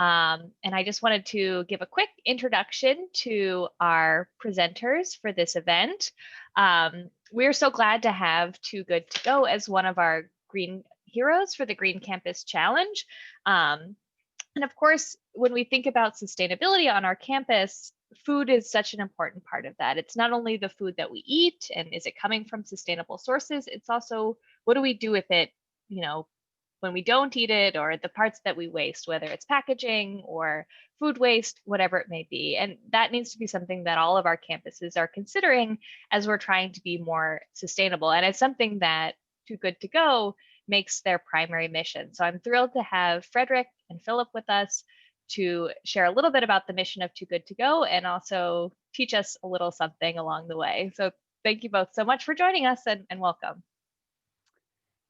And I just wanted to give a quick introduction to our presenters for this event. We're so glad to have Too Good To Go as one of our green heroes for the Green Campus Challenge. And of course, when we think about sustainability on our campus, food is such an important part of that. It's not only the food that we eat and is it coming from sustainable sources, it's also what do we do with it, when we don't eat it, or the parts that we waste, whether it's packaging or food waste, whatever it may be. And that needs to be something that all of our campuses are considering as we're trying to be more sustainable. And it's something that Too Good To Go makes their primary mission. So I'm thrilled to have Frederick and Philip with us to share a little bit about the mission of Too Good To Go and also teach us a little something along the way. So thank you both so much for joining us and welcome.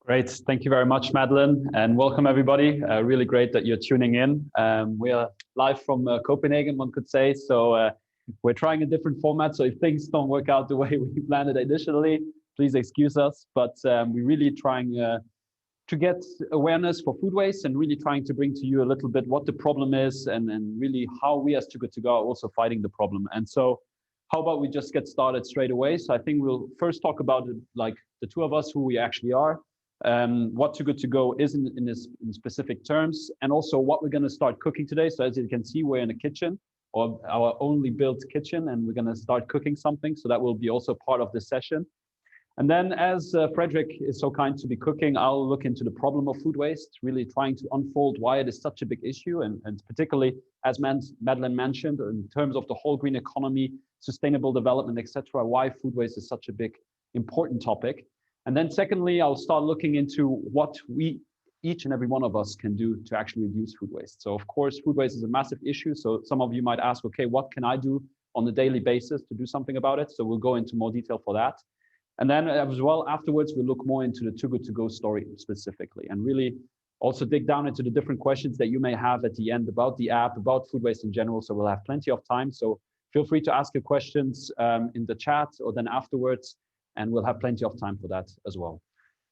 Great. Thank you very much, Madeline, and welcome everybody. Really great that you're tuning in. We are live from Copenhagen, one could say. So we're trying a different format. So if things don't work out the way we planned it initially, please excuse us. But we're really trying to get awareness for food waste and really trying to bring to you a little bit what the problem is and really how we as Too Good To Go are also fighting the problem. And so how about we just get started straight away? So I think we'll first talk about it, like the two of us, who we actually are. What Too Good To Go is in specific terms, and also what we're going to start cooking today. So as you can see, we're in a kitchen, or our only built kitchen, and we're going to start cooking something. So that will be also part of this session. And then as Frederick is so kind to be cooking, I'll look into the problem of food waste, really trying to unfold why it is such a big issue, and particularly, as Madeline mentioned, in terms of the whole green economy, sustainable development, etc., why food waste is such a big, important topic. And then secondly, I'll start looking into what each and every one of us can do to actually reduce food waste. So of course, food waste is a massive issue. So some of you might ask, okay, what can I do on a daily basis to do something about it? So we'll go into more detail for that. And then as well, afterwards, we'll look more into the Too Good To Go story specifically, and really also dig down into the different questions that you may have at the end about the app, about food waste in general. So we'll have plenty of time. So feel free to ask your questions in the chat or then afterwards, and we'll have plenty of time for that as well.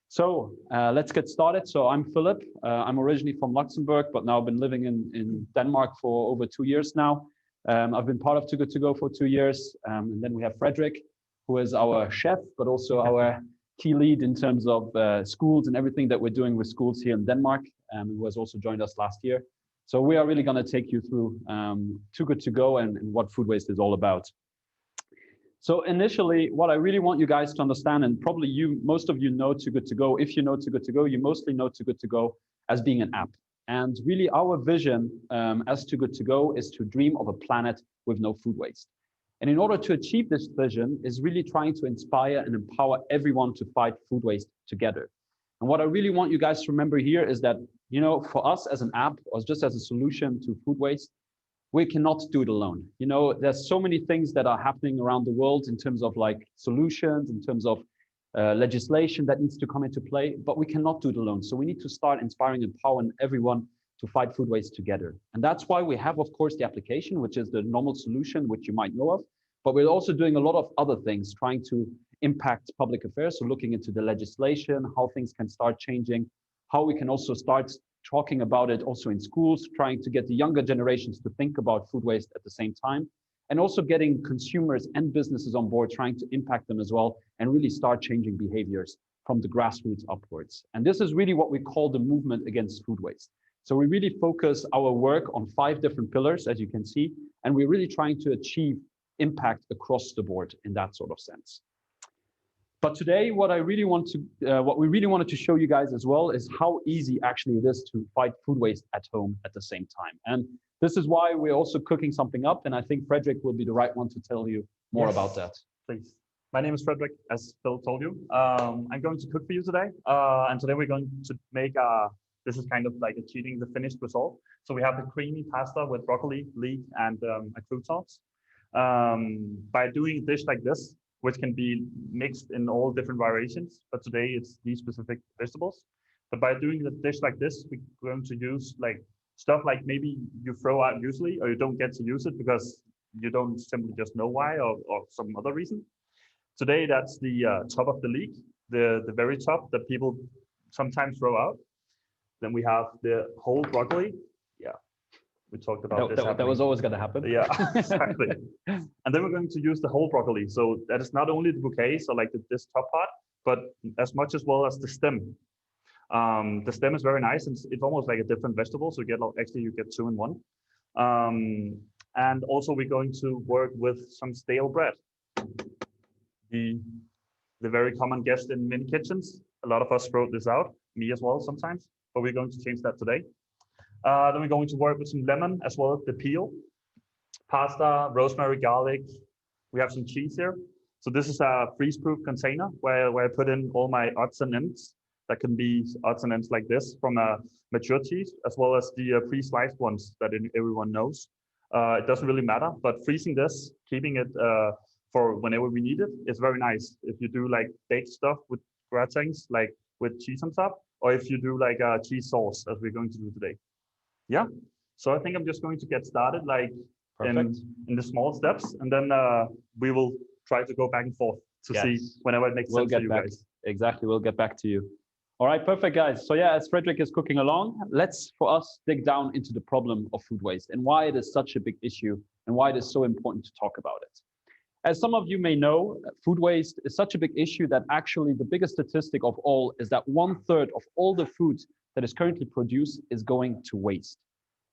So let's get started. So I'm Philip. I'm originally from Luxembourg, but now I've been living in Denmark for over 2 years now. I've been part of Too Good To Go for 2 years. And then we have Frederick, who is our chef, but also our key lead in terms of schools and everything that we're doing with schools here in Denmark, who has also joined us last year. So we are really going to take you through Too Good To Go and what food waste is all about. So initially, what I really want you guys to understand, and probably most of you know Too Good To Go. If you know Too Good To Go, you mostly know Too Good To Go as being an app. And really our vision as Too Good To Go is to dream of a planet with no food waste. And in order to achieve this vision is really trying to inspire and empower everyone to fight food waste together. And what I really want you guys to remember here is that, for us as an app or just as a solution to food waste, we cannot do it alone. There's so many things that are happening around the world in terms of like solutions, in terms of legislation that needs to come into play, but we cannot do it alone. So we need to start inspiring and empowering everyone to fight food waste together. And that's why we have, of course, the application, which is the normal solution, which you might know of, but we're also doing a lot of other things, trying to impact public affairs. So looking into the legislation, how things can start changing, how we can also start talking about it also in schools, trying to get the younger generations to think about food waste at the same time, and also getting consumers and businesses on board, trying to impact them as well, and really start changing behaviors from the grassroots upwards. And this is really what we call the movement against food waste. So we really focus our work on 5 different pillars, as you can see, and we're really trying to achieve impact across the board in that sort of sense. But today, what we really wanted to show you guys as well is how easy actually it is to fight food waste at home at the same time. And this is why we're also cooking something up, and I think Frederick will be the right one to tell you more about that. Please. My name is Frederick, as Phil told you. I'm going to cook for you today, and today we're going to make this is kind of like achieving the finished result. So we have the creamy pasta with broccoli, leek, and a croutons. By doing a dish like this, which can be mixed in all different variations, but today it's these specific vegetables. But by doing the dish like this, we're going to use like stuff like maybe you throw out usually, or you don't get to use it because you don't simply just know why, or some other reason. Today, that's the top of the leek, the very top that people sometimes throw out. Then we have the whole broccoli. Yeah, We talked about that was always going to happen. Yeah, exactly. And then we're going to use the whole broccoli. So that is not only the bouquet, so like this top part, but as much as well as the stem. The stem is very nice, and it's almost like a different vegetable. So you get actually you get two in one. And also we're going to work with some stale bread. The very common guest in many kitchens. A lot of us throw this out, me as well sometimes, but we're going to change that today. Then we're going to work with some lemon as well as the peel, pasta, rosemary, garlic. We have some cheese here. So this is a freeze-proof container where I put in all my odds and ends. That can be odds and ends like this from a mature cheese, as well as the pre-sliced ones that everyone knows. It doesn't really matter, but freezing this, keeping it for whenever we need it, is very nice. If you do like baked stuff with gratins, like with cheese on top, or if you do like a cheese sauce, as we're going to do today. Yeah, so I think I'm just going to get started like in the small steps, and then we will try to go back and forth to see whenever it makes sense for you guys. Exactly, we'll get back to you. All right, perfect, guys. So yeah, as Fredrik is cooking along, let's, for us, dig down into the problem of food waste and why it is such a big issue and why it is so important to talk about it. As some of you may know, food waste is such a big issue that actually the biggest statistic of all is that 1/3 of all the food that is currently produced is going to waste.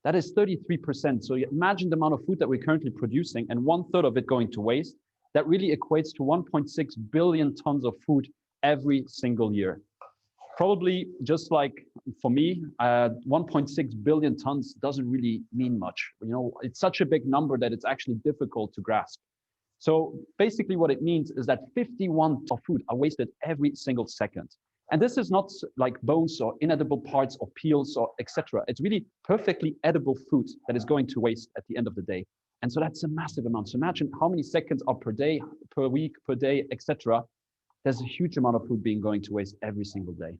That is 33%. So imagine the amount of food that we're currently producing and 1/3 of it going to waste. That really equates to 1.6 billion tons of food every single year. Probably just like for me, 1.6 billion tons doesn't really mean much. You know, it's such a big number that it's actually difficult to grasp. So basically what it means is that 51 tons of food are wasted every single second. And this is not like bones or inedible parts or peels or etc. It's really perfectly edible food that is going to waste at the end of the day. And so that's a massive amount. So imagine how many seconds are per day, per week, per day, etc. There's a huge amount of food being going to waste every single day.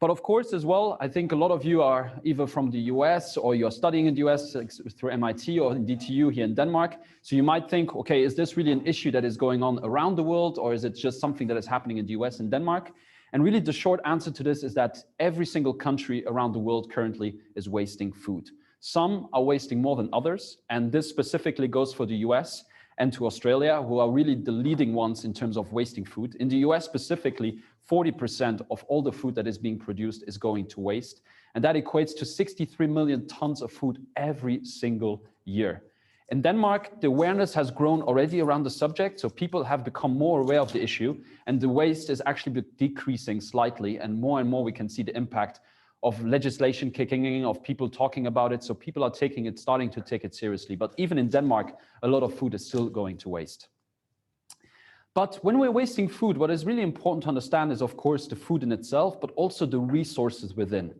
But of course, as well, I think a lot of you are either from the US or you're studying in the US through MIT or in DTU here in Denmark. So you might think, okay, is this really an issue that is going on around the world, or is it just something that is happening in the US and Denmark? And really the short answer to this is that every single country around the world currently is wasting food. Some are wasting more than others, and this specifically goes for the US and to Australia, who are really the leading ones in terms of wasting food. In the US specifically, 40% of all the food that is being produced is going to waste. And that equates to 63 million tons of food every single year. In Denmark, the awareness has grown already around the subject, so people have become more aware of the issue, and the waste is actually decreasing slightly, and more we can see the impact of legislation kicking in, of people talking about it, so people are starting to take it seriously. But even in Denmark, a lot of food is still going to waste. But when we're wasting food, what is really important to understand is, of course, the food in itself, but also the resources within.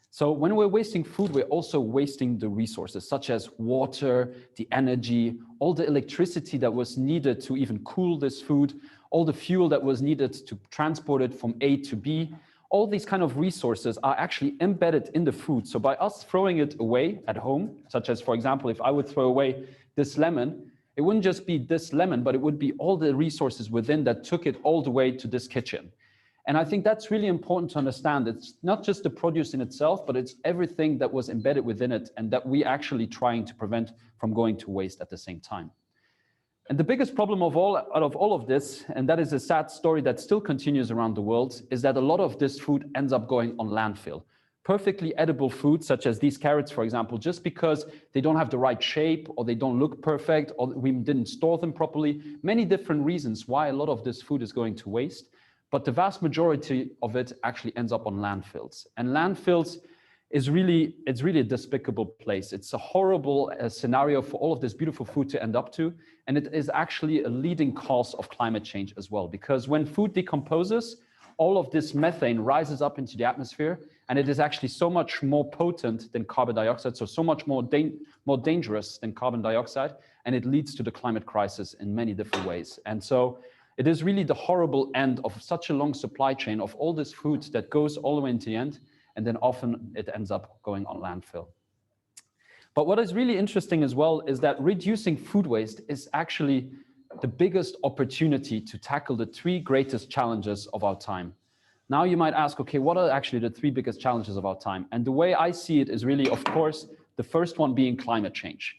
So when we're wasting food, we're also wasting the resources, such as water, the energy, all the electricity that was needed to even cool this food, all the fuel that was needed to transport it from A to B. All these kind of resources are actually embedded in the food. So by us throwing it away at home, such as, for example, if I would throw away this lemon, it wouldn't just be this lemon, but it would be all the resources within that took it all the way to this kitchen. And I think that's really important to understand. It's not just the produce in itself, but it's everything that was embedded within it and that we actually trying to prevent from going to waste at the same time. And the biggest problem out of all of this, and that is a sad story that still continues around the world, is that a lot of this food ends up going on landfill. Perfectly edible food, such as these carrots, for example, just because they don't have the right shape or they don't look perfect or we didn't store them properly. Many different reasons why a lot of this food is going to waste, but the vast majority of it actually ends up on landfills. And landfills it's really a despicable place. It's a horrible scenario for all of this beautiful food to end up to. And it is actually a leading cause of climate change as well, because when food decomposes, all of this methane rises up into the atmosphere, and it is actually so much more potent than carbon dioxide, so much more dangerous than carbon dioxide, and it leads to the climate crisis in many different ways. And so it is really the horrible end of such a long supply chain of all this food that goes all the way into the end, and then often it ends up going on landfill. But what is really interesting as well is that reducing food waste is actually the biggest opportunity to tackle the three greatest challenges of our time. Now you might ask, okay, what are actually the three biggest challenges of our time? And the way I see it is really, of course, The first one being climate change.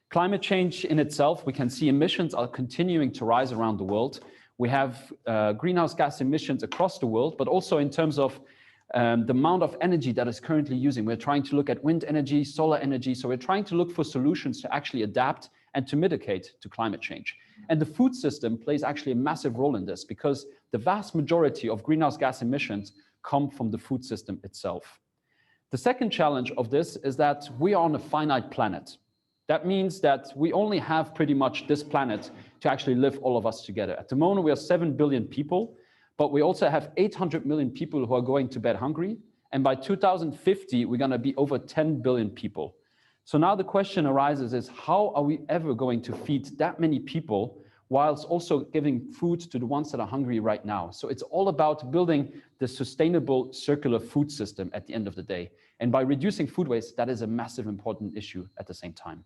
Climate change in itself, we can see emissions are continuing to rise around the world. We have greenhouse gas emissions across the world, but also in terms of the amount of energy that is currently using. We're trying to look at wind energy, solar energy. So we're trying to look for solutions to actually adapt and to mitigate to climate change. And the food system plays actually a massive role in this because the vast majority of greenhouse gas emissions come from the food system itself. The second challenge of this is that we are on a finite planet. That means that we only have pretty much this planet to actually live all of us together. At the moment, we are 7 billion people, but we also have 800 million people who are going to bed hungry. And by 2050, we're going to be over 10 billion people. So now the question arises is how are we ever going to feed that many people whilst also giving food to the ones that are hungry right now? So it's all about building the sustainable circular food system at the end of the day. And by reducing food waste, that is a massive important issue at the same time.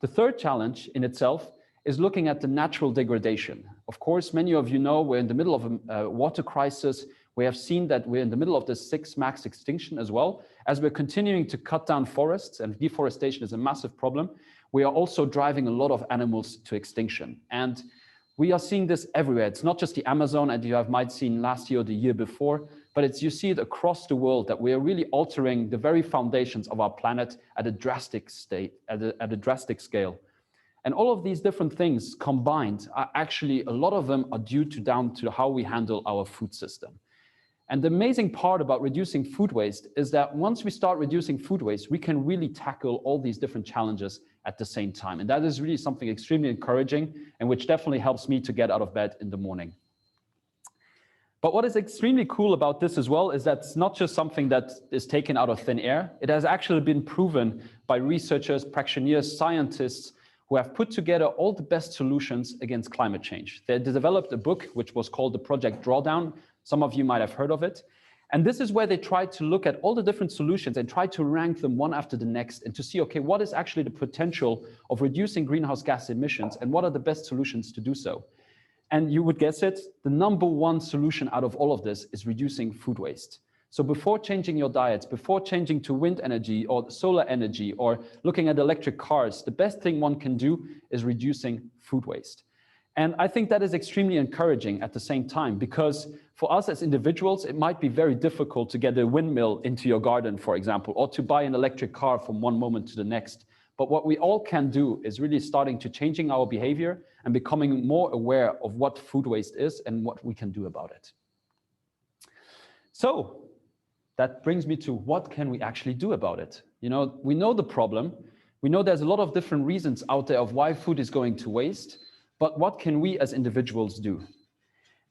The third challenge in itself is looking at the natural degradation. Of course, many of you know we're in the middle of a water crisis. We have seen that we're in the middle of the 6 max extinction as well. As we're continuing to cut down forests, and deforestation is a massive problem, we are also driving a lot of animals to extinction. And we are seeing this everywhere. It's not just the Amazon, and you might have seen last year or the year before, but you see it across the world that we are really altering the very foundations of our planet at a drastic scale. And all of these different things combined are actually, a lot of them are down to how we handle our food system. And the amazing part about reducing food waste is that once we start reducing food waste, we can really tackle all these different challenges at the same time. And that is really something extremely encouraging and which definitely helps me to get out of bed in the morning. But what is extremely cool about this as well is that it's not just something that is taken out of thin air. It has actually been proven by researchers, practitioners, scientists who have put together all the best solutions against climate change. They developed a book which was called the Project Drawdown. Some of you might have heard of it. And this is where they tried to look at all the different solutions and try to rank them one after the next and to see, okay, what is actually the potential of reducing greenhouse gas emissions and what are the best solutions to do so? And you would guess it, the #1 solution out of all of this is reducing food waste. So before changing your diets, before changing to wind energy or solar energy or looking at electric cars, the best thing one can do is reducing food waste. And I think that is extremely encouraging at the same time, because for us as individuals, it might be very difficult to get a windmill into your garden, for example, or to buy an electric car from one moment to the next. But what we all can do is really starting to changing our behavior and becoming more aware of what food waste is and what we can do about it. So that brings me to what can we actually do about it? You know, we know the problem. We know there's a lot of different reasons out there of why food is going to waste, but what can we as individuals do?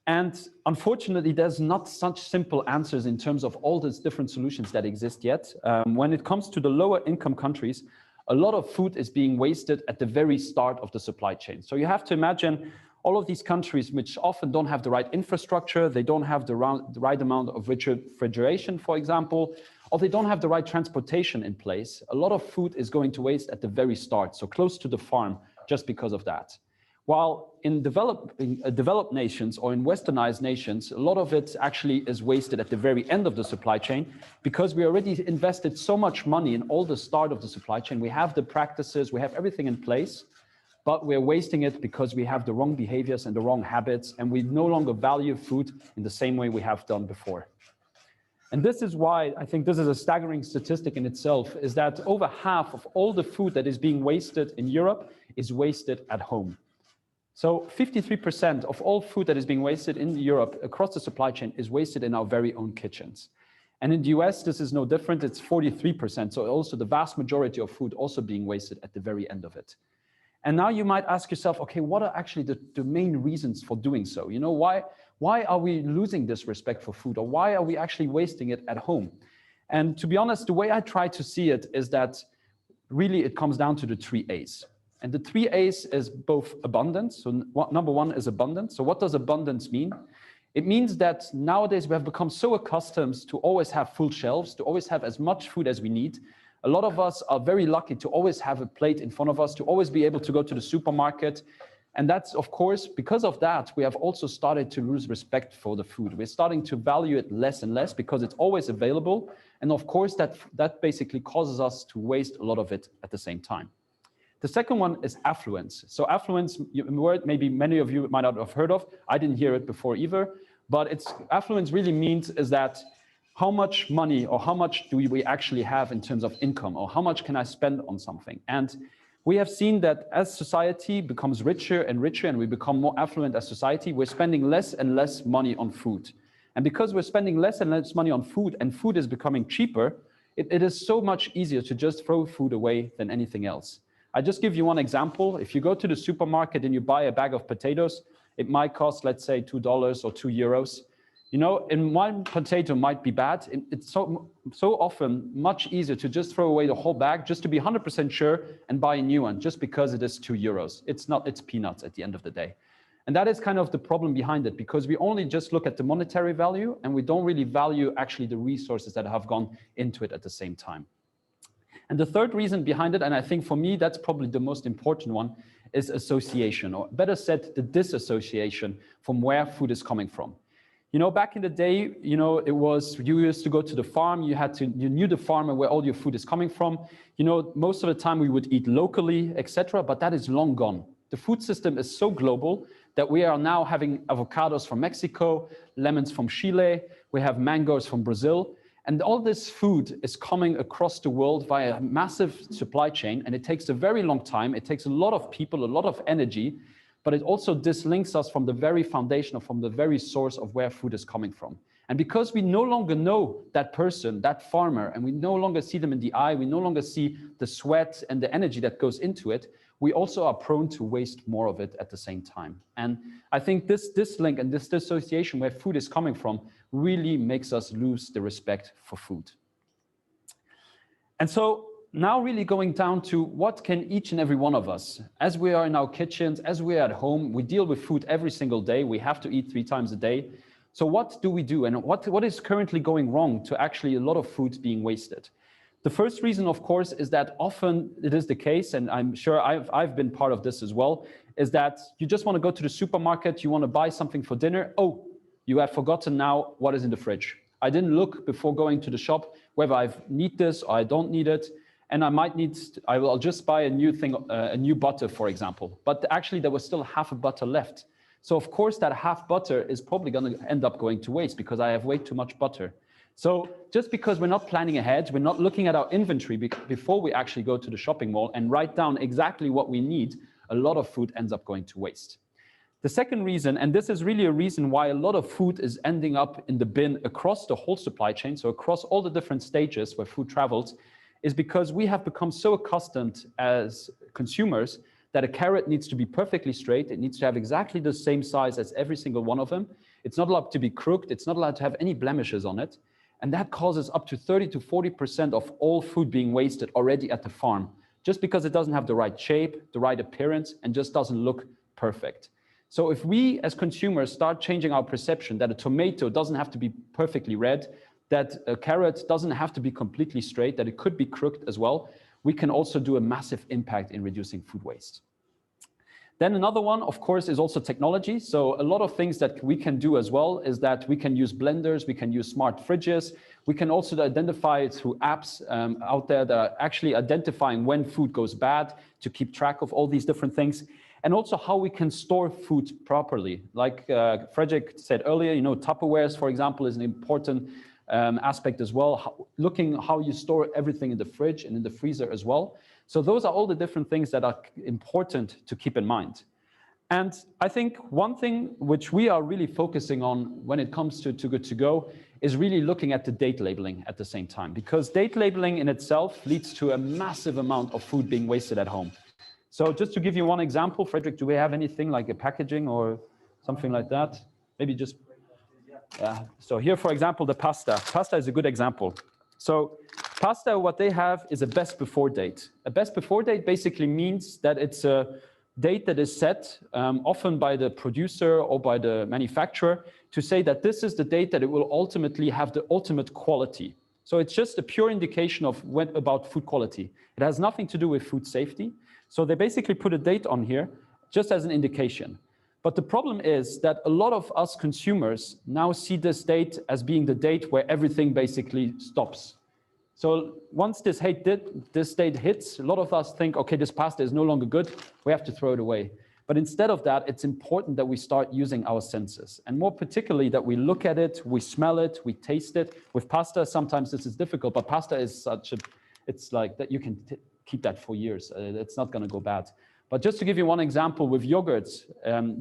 And unfortunately, there's not such simple answers in terms of all these different solutions that exist yet. When it comes to the lower income countries, a lot of food is being wasted at the very start of the supply chain. So you have to imagine all of these countries which often don't have the right infrastructure, they don't have the right amount of refrigeration, for example, or they don't have the right transportation in place. A lot of food is going to waste at the very start, so close to the farm, just because of that. While in developed nations or in westernized nations, a lot of it actually is wasted at the very end of the supply chain because we already invested so much money in all the start of the supply chain. We have the practices, we have everything in place, but we're wasting it because we have the wrong behaviors and the wrong habits, and we no longer value food in the same way we have done before. And this is why I think this is a staggering statistic in itself, is that over half of all the food that is being wasted in Europe is wasted at home. So 53% of all food that is being wasted in Europe across the supply chain is wasted in our very own kitchens. And in the US, this is no different. It's 43%. So also the vast majority of food also being wasted at the very end of it. And now you might ask yourself, okay, what are actually the main reasons for doing so? You know, why are we losing this respect for food, or why are we actually wasting it at home? And to be honest, the way I try to see it is that really it comes down to the 3 A's. And the 3 A's is both abundance. So #1 is abundance. So what does abundance mean? It means that nowadays we have become so accustomed to always have full shelves, to always have as much food as we need. A lot of us are very lucky to always have a plate in front of us, to always be able to go to the supermarket, And that's, of course, because of that, we have also started to lose respect for the food. We're starting to value it less and less because it's always available. And of course, that basically causes us to waste a lot of it at the same time. The second one is affluence. So affluence, a word maybe many of you might not have heard of. I didn't hear it before either. But affluence really means is that how much money or how much do we actually have in terms of income, or how much can I spend on something? And we have seen that as society becomes richer and richer and we become more affluent as society, we're spending less and less money on food. And because we're spending less and less money on food and food is becoming cheaper, it is so much easier to just throw food away than anything else. I just give you one example. If you go to the supermarket and you buy a bag of potatoes, it might cost, let's say, $2 or €2. You know, and one potato might be bad. It's so often much easier to just throw away the whole bag just to be 100% sure and buy a new one just because it is €2. It's peanuts at the end of the day. And that is kind of the problem behind it, because we only just look at the monetary value and we don't really value actually the resources that have gone into it at the same time. And the third reason behind it, and I think for me that's probably the most important one, is association, or better said, the disassociation from where food is coming from. You know, back in the day, you know, you used to go to the farm, you knew the farmer where all your food is coming from. You know, most of the time we would eat locally, etc., but that is long gone. The food system is so global that we are now having avocados from Mexico, lemons from Chile, we have mangoes from Brazil, and all this food is coming across the world via a massive supply chain, and it takes a very long time, it takes a lot of people, a lot of energy, but it also dislinks us from the very foundation, or from the very source of where food is coming from. And because we no longer know that person, that farmer, and we no longer see them in the eye, we no longer see the sweat and the energy that goes into it, we also are prone to waste more of it at the same time. And I think this link and this dissociation where food is coming from really makes us lose the respect for food. And so now really going down to what can each and every one of us, as we are in our kitchens, as we are at home, we deal with food every single day, we have to eat 3 times a day. So what do we do, and what is currently going wrong to actually a lot of food being wasted? The first reason, of course, is that often it is the case, and I'm sure I've been part of this as well, is that you just want to go to the supermarket, you want to buy something for dinner. Oh, you have forgotten now what is in the fridge. I didn't look before going to the shop whether I need this or I don't need it. And I'll just buy a new butter, for example. But actually there was still half a butter left. So of course that half butter is probably going to end up going to waste because I have way too much butter. So just because we're not planning ahead, we're not looking at our inventory before we actually go to the shopping mall and write down exactly what we need, a lot of food ends up going to waste. The second reason, and this is really a reason why a lot of food is ending up in the bin across the whole supply chain, so across all the different stages where food travels, is because we have become so accustomed as consumers that a carrot needs to be perfectly straight. It needs to have exactly the same size as every single one of them. It's not allowed to be crooked. It's not allowed to have any blemishes on it. And that causes up to 30 to 40% of all food being wasted already at the farm, just because it doesn't have the right shape, the right appearance, and just doesn't look perfect. So if we as consumers start changing our perception that a tomato doesn't have to be perfectly red, that a carrot doesn't have to be completely straight, that it could be crooked as well, we can also do a massive impact in reducing food waste. Then another one, of course, is also technology. So a lot of things that we can do as well is that we can use blenders, we can use smart fridges, we can also identify through apps out there that are actually identifying when food goes bad to keep track of all these different things. And also how we can store food properly. Like Fredrik said earlier, you know, Tupperwares, for example, is an important aspect as well, looking how you store everything in the fridge and in the freezer as well. So those are all the different things that are important to keep in mind. And I think one thing which we are really focusing on when it comes to Too Good To Go is really looking at the date labeling at the same time, because date labeling in itself leads to a massive amount of food being wasted at home. So just to give you one example, Fredrik, do we have anything like a packaging or something like that? Maybe just, yeah. So here, for example, the pasta. Pasta is a good example. So pasta, what they have is a best before date. A best before date basically means that it's a date that is set often by the producer or by the manufacturer to say that this is the date that it will ultimately have the ultimate quality. So it's just a pure indication of about food quality. It has nothing to do with food safety. So they basically put a date on here just as an indication. But the problem is that a lot of us consumers now see this date as being the date where everything basically stops. So once this date hits, a lot of us think, okay, this pasta is no longer good, we have to throw it away. But instead of that, it's important that we start using our senses, and more particularly that we look at it, we smell it, we taste it. With pasta, sometimes this is difficult, but pasta is it's like that you can keep that for years. It's not gonna go bad. But just to give you one example with yogurts,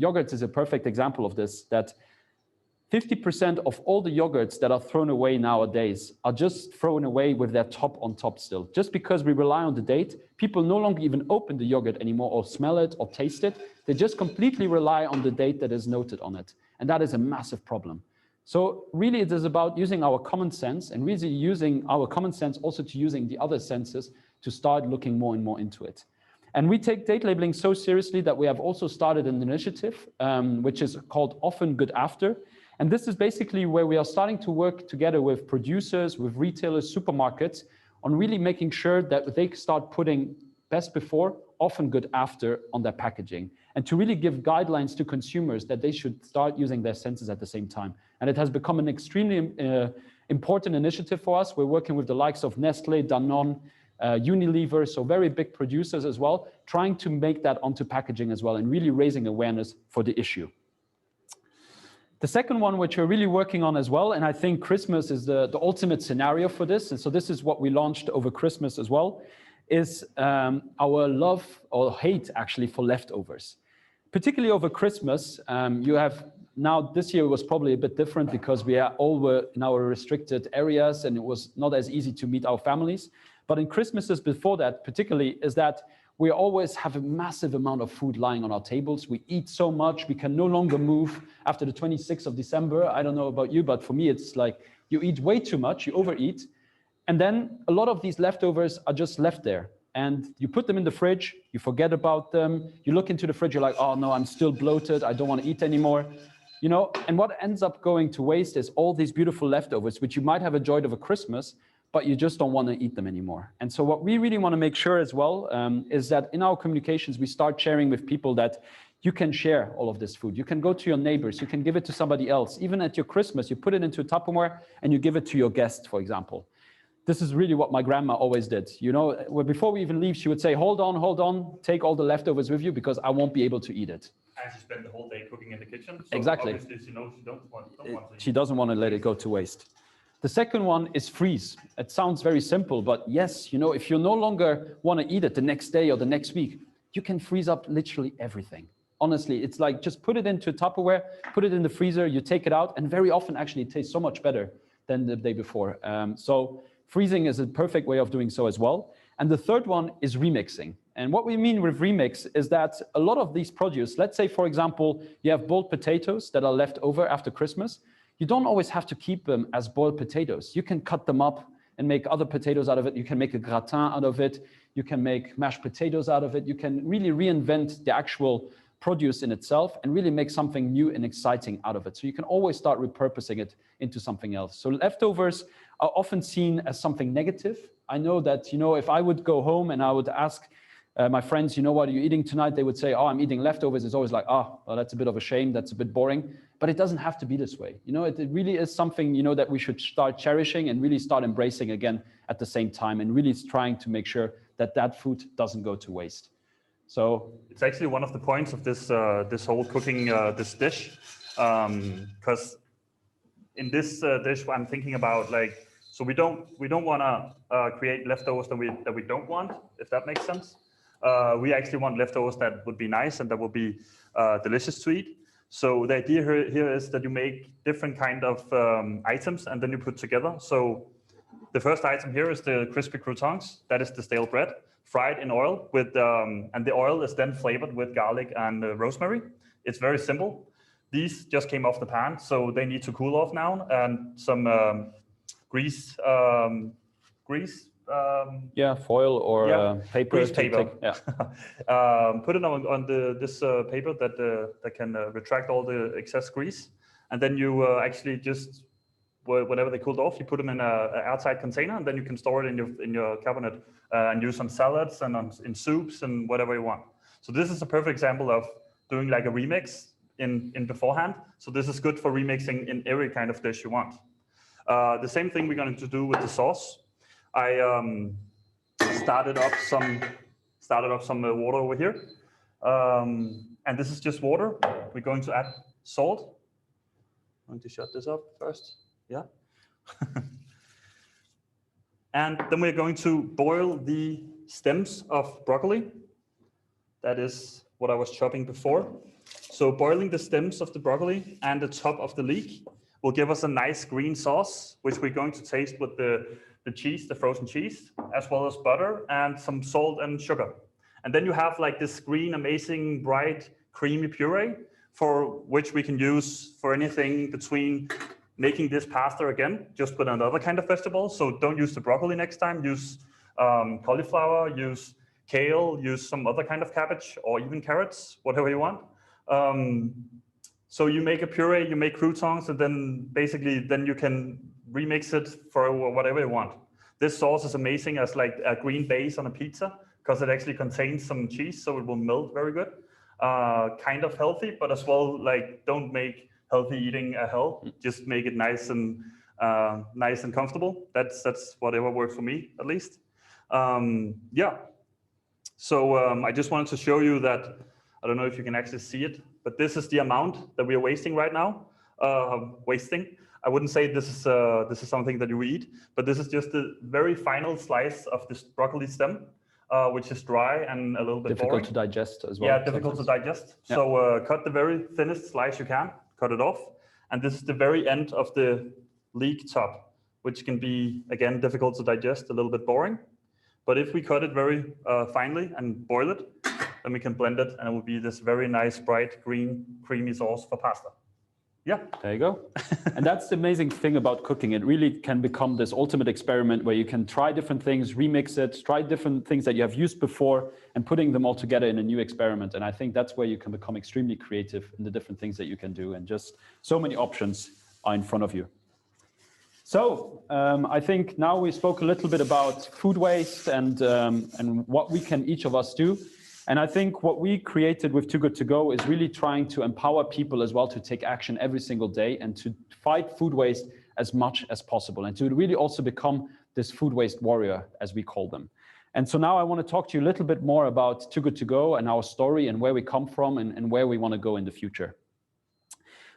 yogurts is a perfect example of this, that 50% of all the yogurts that are thrown away nowadays are just thrown away with their top on top still. Just because we rely on the date, people no longer even open the yogurt anymore or smell it or taste it. They just completely rely on the date that is noted on it. And that is a massive problem. So really it is about using our common sense, and really using our common sense also to using the other senses to start looking more and more into it. And we take date labeling so seriously that we have also started an initiative, which is called Often Good After. And this is basically where we are starting to work together with producers, with retailers, supermarkets, on really making sure that they start putting best before, often good after on their packaging, and to really give guidelines to consumers that they should start using their senses at the same time. And it has become an extremely important initiative for us. We're working with the likes of Nestle, Danone, Unilever, so very big producers as well, trying to make that onto packaging as well and really raising awareness for the issue. The second one, which we're really working on as well, and I think Christmas is the ultimate scenario for this, and so this is what we launched over Christmas as well, is our love or hate actually for leftovers. Particularly over Christmas, you have now, this year was probably a bit different because we are all were in our restricted areas and it was not as easy to meet our families. But in Christmases before that, particularly, is that we always have a massive amount of food lying on our tables. We eat so much, we can no longer move after the 26th of December. I don't know about you, but for me, it's like you eat way too much, you overeat. And then a lot of these leftovers are just left there. And you put them in the fridge, you forget about them. You look into the fridge, you're like, oh no, I'm still bloated, I don't want to eat anymore. You know, and what ends up going to waste is all these beautiful leftovers, which you might have enjoyed over Christmas, but you just don't want to eat them anymore. And so what we really want to make sure as well is that in our communications, we start sharing with people that you can share all of this food. You can go to your neighbors, you can give it to somebody else. Even at your Christmas, you put it into a Tupperware and you give it to your guest, for example. This is really what my grandma always did. You know, before we even leave, she would say, hold on, take all the leftovers with you because I won't be able to eat it. And she spent the whole day cooking in the kitchen. So exactly. Obviously, she knows she don't want to. She doesn't want to let it go to waste. The second one is freeze. It sounds very simple, but yes, you know, if you no longer want to eat it the next day or the next week, you can freeze up literally everything. Honestly, it's like just put it into a Tupperware, put it in the freezer, you take it out, and very often actually it tastes so much better than the day before. So freezing is a perfect way of doing so as well. And the third one is remixing. And what we mean with remix is that a lot of these produce, let's say, for example, you have boiled potatoes that are left over after Christmas. You don't always have to keep them as boiled potatoes. You can cut them up and make other potatoes out of it. You can make a gratin out of it. You can make mashed potatoes out of it. You can really reinvent the actual produce in itself and really make something new and exciting out of it. So you can always start repurposing it into something else. So leftovers are often seen as something negative. I know that, you know, if I would go home and I would ask my friends, you know, what are you eating tonight? They would say, oh, I'm eating leftovers. It's always like, oh, well, that's a bit of a shame. That's a bit boring. But it doesn't have to be this way. You know, it really is something, you know, that we should start cherishing and really start embracing again at the same time and really trying to make sure that that food doesn't go to waste. So it's actually one of the points of this this whole cooking this dish, because in this dish I'm thinking about like, so we don't want to create leftovers that we don't want, if that makes sense. We actually want leftovers that would be nice and that would be delicious to eat. So the idea here is that you make different kind of items and then you put together. So the first item here is the crispy croutons. That is the stale bread, fried in oil with, and the oil is then flavored with garlic and rosemary. It's very simple. These just came off the pan, so they need to cool off now, and some grease. Yeah, foil or paper. Grease paper. Yeah. Put it on this paper that can retract all the excess grease, and then you actually just whenever they cooled off, you put them in an airtight container, and then you can store it in your cabinet and use some salads and in soups and whatever you want. So this is a perfect example of doing like a remix in beforehand. So this is good for remixing in every kind of dish you want. The same thing we're going to do with the sauce. I started up some water over here. And this is just water. We're going to add salt. I'm going to shut this up first. Yeah. And then we're going to boil the stems of broccoli. That is what I was chopping before. So boiling the stems of the broccoli and the top of the leek will give us a nice green sauce, which we're going to taste with the cheese, the frozen cheese, as well as butter and some salt and sugar. And then you have like this green, amazing, bright, creamy puree, for which we can use for anything between making this pasta again, just with another kind of vegetable. So don't use the broccoli next time, use cauliflower, use kale, use some other kind of cabbage, or even carrots, whatever you want. So you make a puree, you make croutons, and then basically then you can remix it for whatever you want. This sauce is amazing as like a green base on a pizza, because it actually contains some cheese, so it will melt very good. Kind of healthy, but as well, like, don't make healthy eating a hell. Just make it nice and comfortable. That's whatever works for me, at least. Yeah. So I just wanted to show you that. I don't know if you can actually see it, but this is the amount that we are wasting right now. Wasting. I wouldn't say this is something that you eat, but this is just the very final slice of this broccoli stem, which is dry and a little bit difficult boring. to digest as well. Yeah, difficult to digest. Yeah. So cut the very thinnest slice you can, cut it off. And this is the very end of the leek top, which can be, again, difficult to digest, a little bit boring. But if we cut it very finely and boil it, then we can blend it and it will be this very nice, bright, green, creamy sauce for pasta. Yeah. There you go. And that's the amazing thing about cooking. It really can become this ultimate experiment where you can try different things, remix it, try different things that you have used before and putting them all together in a new experiment. And I think that's where you can become extremely creative in the different things that you can do. And just so many options are in front of you. So I think now we spoke a little bit about food waste and what we can each of us do. And I think what we created with Too Good To Go is really trying to empower people as well to take action every single day and to fight food waste as much as possible and to really also become this food waste warrior, as we call them. And so now I want to talk to you a little bit more about Too Good To Go and our story and where we come from and where we want to go in the future.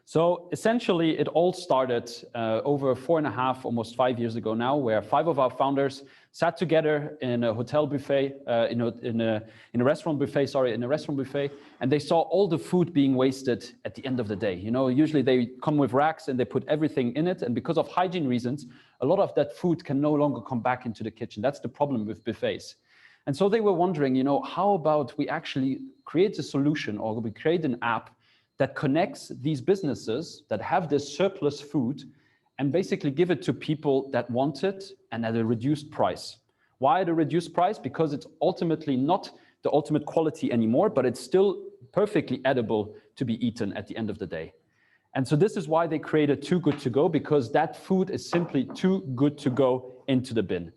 So essentially, it all started over 4.5, almost 5 years ago now, where 5 of our founders sat together in a hotel buffet, in a restaurant buffet, and they saw all the food being wasted at the end of the day. You know, usually they come with racks and they put everything in it, and because of hygiene reasons, a lot of that food can no longer come back into the kitchen. That's the problem with buffets. And so they were wondering, you know, how about we actually create a solution, or we create an app that connects these businesses that have this surplus food and basically give it to people that want it and at a reduced price. Why at a reduced price? Because it's ultimately not the ultimate quality anymore, but it's still perfectly edible to be eaten at the end of the day. And so this is why they created Too Good To Go, because that food is simply too good to go into the bin.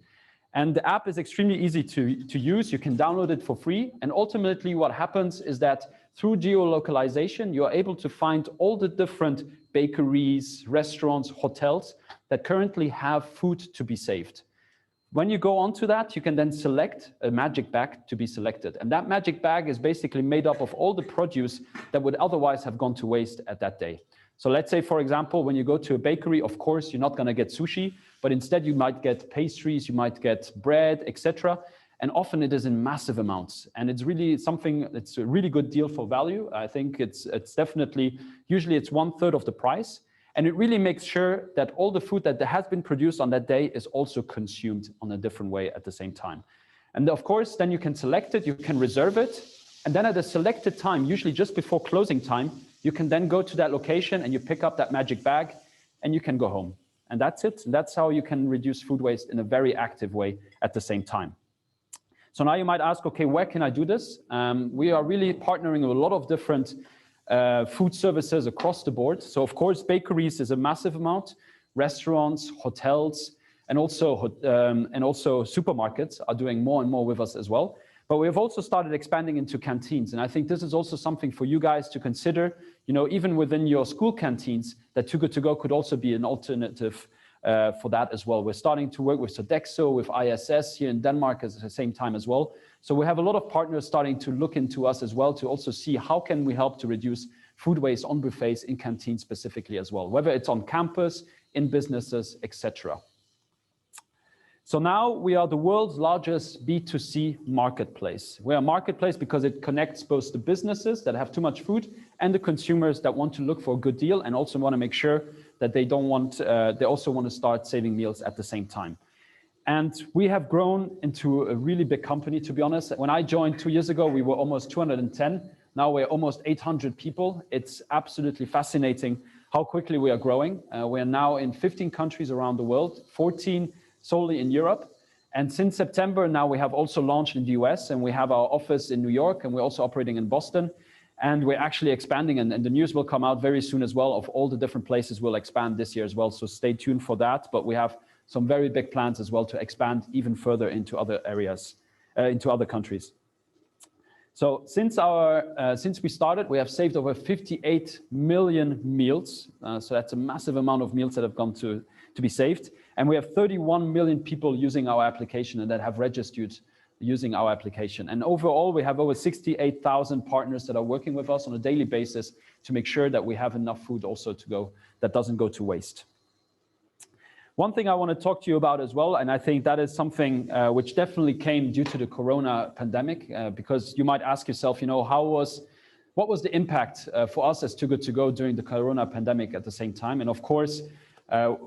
And the app is extremely easy to use. You can download it for free. And ultimately what happens is that through geolocalization, you are able to find all the different bakeries, restaurants, hotels that currently have food to be saved. When you go onto that, you can then select a magic bag to be selected. And that magic bag is basically made up of all the produce that would otherwise have gone to waste at that day. So let's say, for example, when you go to a bakery, of course, you're not going to get sushi, but instead you might get pastries, you might get bread, etc. And often it is in massive amounts. And it's really something that's a really good deal for value. I think it's definitely, usually it's 1/3 of the price. And it really makes sure that all the food that has been produced on that day is also consumed on a different way at the same time. And of course, then you can select it, you can reserve it. And then at a selected time, usually just before closing time, you can then go to that location and you pick up that magic bag and you can go home. And that's it. And that's how you can reduce food waste in a very active way at the same time. So now you might ask, okay, where can I do this? We are really partnering with a lot of different food services across the board. So of course, bakeries is a massive amount, restaurants, hotels, and also supermarkets are doing more and more with us as well. But we have also started expanding into canteens. And I think this is also something for you guys to consider, you know, even within your school canteens, that Too Good To Go could also be an alternative for that as well. We're starting to work with Sodexo, with ISS here in Denmark at the same time as well. So we have a lot of partners starting to look into us as well to also see how can we help to reduce food waste on buffets in canteens specifically as well, whether it's on campus, in businesses, etc. So now we are the world's largest B2C marketplace. We're a marketplace because it connects both the businesses that have too much food and the consumers that want to look for a good deal and also want to make sure that they also want to start saving meals at the same time. And we have grown into a really big company, to be honest. When I joined 2 years ago, we were almost 210. Now we're almost 800 people. It's absolutely fascinating how quickly we are growing. We are now in 15 countries around the world, 14 solely in Europe. And since September, now we have also launched in the US, and we have our office in New York, and we're also operating in Boston. And we're actually expanding, and the news will come out very soon as well of all the different places we'll expand this year as well. So stay tuned for that. But we have some very big plans as well to expand even further into other areas, into other countries. So since we started, we have saved over 58 million meals. So that's a massive amount of meals that have gone to be saved. And we have 31 million people using our application and that have registered using our application. And overall, we have over 68,000 partners that are working with us on a daily basis to make sure that we have enough food also to go, that doesn't go to waste. One thing I want to talk to you about as well, and I think that is something which definitely came due to the Corona pandemic, because you might ask yourself, you know, what was the impact for us as Too Good To Go during the Corona pandemic at the same time? And of course,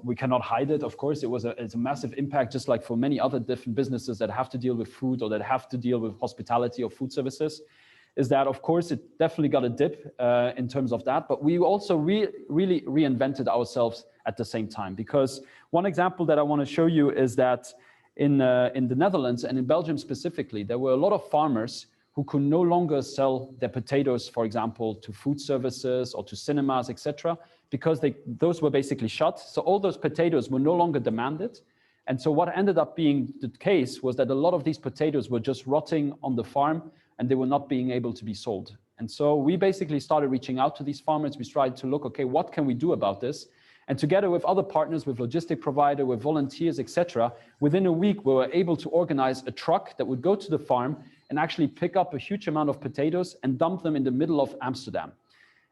we cannot hide it. Of course, it's a massive impact, just like for many other different businesses that have to deal with food or that have to deal with hospitality or food services, is that, of course, it definitely got a dip in terms of that. But we also really reinvented ourselves at the same time. Because one example that I want to show you is that in the Netherlands and in Belgium specifically, there were a lot of farmers who could no longer sell their potatoes, for example, to food services or to cinemas, etc., because those were basically shut. So all those potatoes were no longer demanded. And so what ended up being the case was that a lot of these potatoes were just rotting on the farm and they were not being able to be sold. And so we basically started reaching out to these farmers. We tried to look, okay, what can we do about this? And together with other partners, with logistic provider, with volunteers, etc., within a week, we were able to organize a truck that would go to the farm and actually pick up a huge amount of potatoes and dump them in the middle of Amsterdam.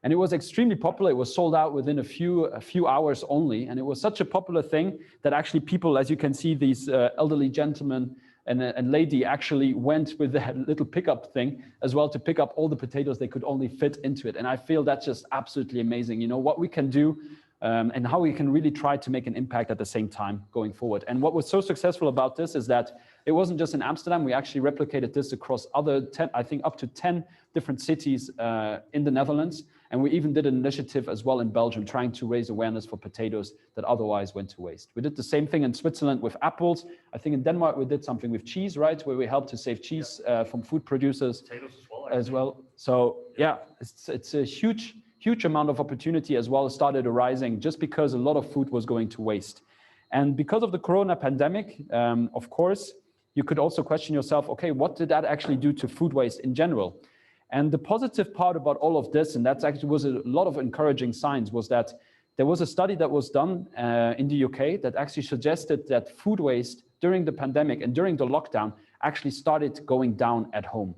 And it was extremely popular. It was sold out within a few hours only. And it was such a popular thing that actually people, as you can see, these elderly gentlemen and lady actually went with that little pickup thing as well to pick up all the potatoes they could only fit into it. And I feel that's just absolutely amazing. You know, what we can do and how we can really try to make an impact at the same time going forward. And what was so successful about this is that it wasn't just in Amsterdam. We actually replicated this across other 10, I think up to 10 different cities in the Netherlands. And we even did an initiative as well in Belgium, trying to raise awareness for potatoes that otherwise went to waste. We did the same thing in Switzerland with apples. I think in Denmark, we did something with cheese, right? Where we helped to save cheese from food producers Potatoes as well. So yeah, it's a huge amount of opportunity as well started arising just because a lot of food was going to waste. And because of the Corona pandemic, of course, you could also question yourself, okay, what did that actually do to food waste in general? And the positive part about all of this, and that actually was a lot of encouraging signs, was that there was a study that was done in the UK that actually suggested that food waste during the pandemic and during the lockdown actually started going down at home.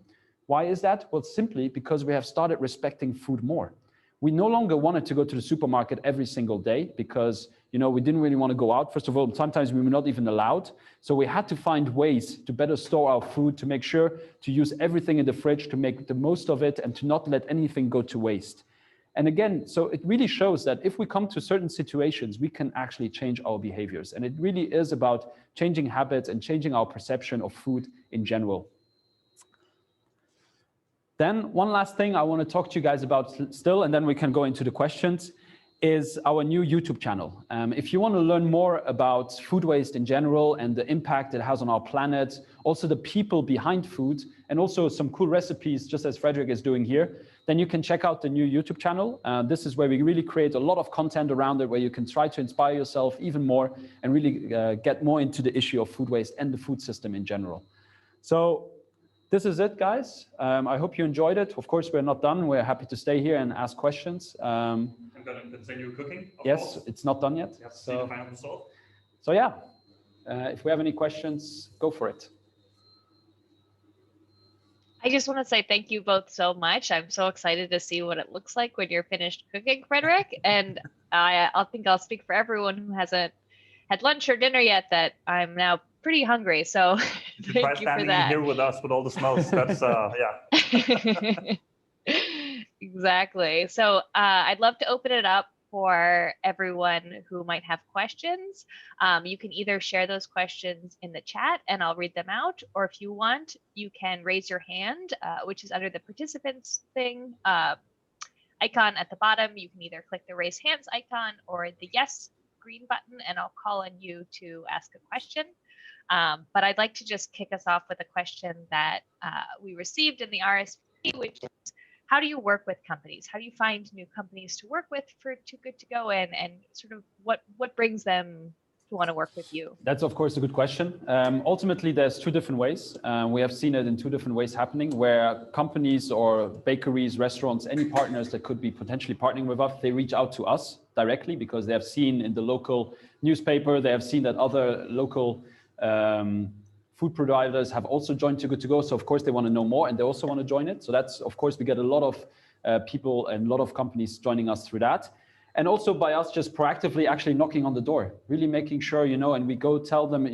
Why is that? Well, simply because we have started respecting food more. We no longer wanted to go to the supermarket every single day because, you know, we didn't really want to go out. First of all, sometimes we were not even allowed. So we had to find ways to better store our food, to make sure to use everything in the fridge, to make the most of it and to not let anything go to waste. And again, so it really shows that if we come to certain situations, we can actually change our behaviors. And it really is about changing habits and changing our perception of food in general. Then one last thing I want to talk to you guys about still, and then we can go into the questions, is our new YouTube channel. If you want to learn more about food waste in general and the impact it has on our planet, also the people behind food, and also some cool recipes, just as Frederick is doing here, then you can check out the new YouTube channel. This is where we really create a lot of content around it, where you can try to inspire yourself even more and really get more into the issue of food waste and the food system in general. So this is it, guys. I hope you enjoyed it. Of course, we're not done. We're happy to stay here and ask questions. I'm going to continue cooking. Yes, it's not done yet. You have to see the final result. So yeah, if we have any questions, go for it. I just want to say thank you both so much. I'm so excited to see what it looks like when you're finished cooking, Frederick. And I think I'll speak for everyone who hasn't had lunch or dinner yet that I'm now pretty hungry. So thank you for that. Here with us with all the smells. That's yeah. Exactly. So I'd love to open it up for everyone who might have questions. You can either share those questions in the chat and I'll read them out, or if you want, you can raise your hand, which is under the participants thing icon at the bottom. You can either click the raise hands icon or the yes green button, and I'll call on you to ask a question. But I'd like to just kick us off with a question that we received in the RSVP, which is, how do you work with companies? How do you find new companies to work with for Too Good To Go, and sort of what brings them to want to work with you? That's of course a good question. Ultimately, there's two different ways. We have seen it in two different ways happening, where companies or bakeries, restaurants, any partners that could be potentially partnering with us, they reach out to us directly because they have seen in the local newspaper, they have seen that other local food providers have also joined Too Good To Go. So of course they want to know more and they also want to join it. So that's, of course, we get a lot of people and a lot of companies joining us through that. And also by us just proactively actually knocking on the door, really making sure, and we go tell them,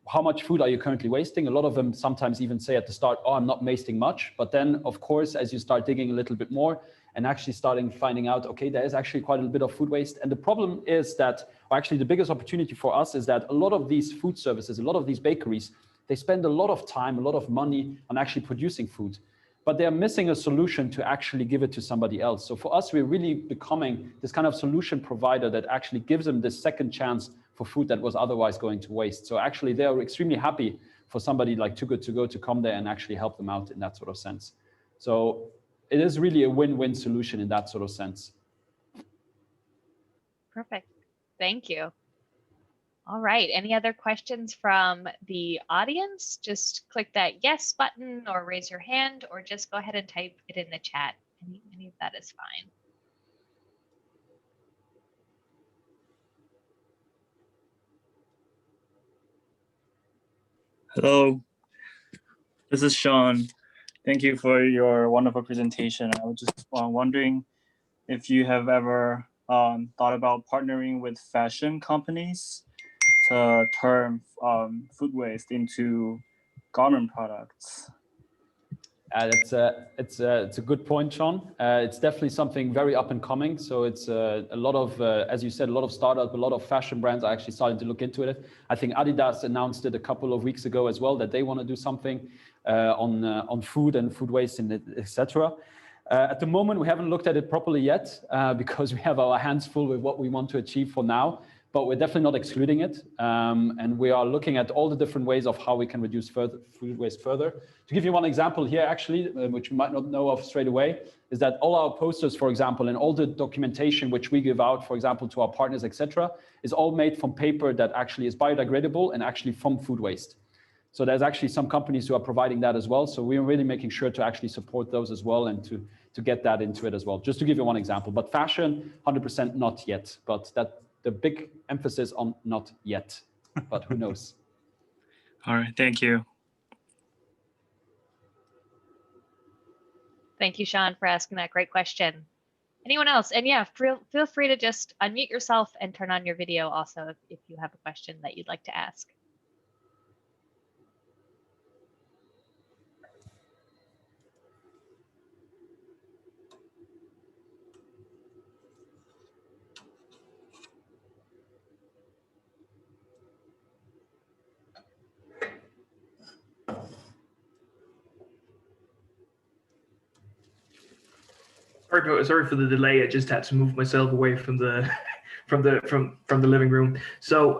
how much food are you currently wasting? A lot of them sometimes even say at the start, oh, I'm not wasting much. But then, of course, as you start digging a little bit more and actually finding out, okay, there is actually quite a bit of food waste. And the problem is that, or actually the biggest opportunity for us is that a lot of these food services, a lot of these bakeries, they spend a lot of time, a lot of money on actually producing food, but they're missing a solution to actually give it to somebody else. So for us, we're really becoming this kind of solution provider that actually gives them this second chance for food that was otherwise going to waste. So actually they're extremely happy for somebody like Too Good To Go to come there and actually help them out in that sort of sense. So it is really a win-win solution in that sort of sense. Perfect. Thank you. All right. Any other questions from the audience? Just click that yes button or raise your hand, or just go ahead and type it in the chat. Any of that is fine. Hello, this is Sean. Thank you for your wonderful presentation. I was just wondering if you have ever thought about partnering with fashion companies to turn food waste into garment products. It's a good point, Sean. It's definitely something very up and coming. So it's a lot of, as you said, a lot of startups, a lot of fashion brands are actually starting to look into it. I think Adidas announced it a couple of weeks ago as well, that they want to do something on food and food waste and etc. At the moment, we haven't looked at it properly yet because we have our hands full with what we want to achieve for now. But we're definitely not excluding it. And we are looking at all the different ways of how we can reduce food waste further. To give you one example here, actually, which you might not know of straight away, is that all our posters, for example, and all the documentation which we give out, for example, to our partners, etc., is all made from paper that actually is biodegradable and actually from food waste. So there's actually some companies who are providing that as well. So we're really making sure to actually support those as well and to get that into it as well. Just to give you one example, but fashion, 100% not yet, but that the big emphasis on not yet, but who knows? All right, thank you. Thank you, Sean, for asking that great question. Anyone else? And yeah, feel free to just unmute yourself and turn on your video also if you have a question that you'd like to ask. Sorry for the delay. I just had to move myself away from the from the living room. So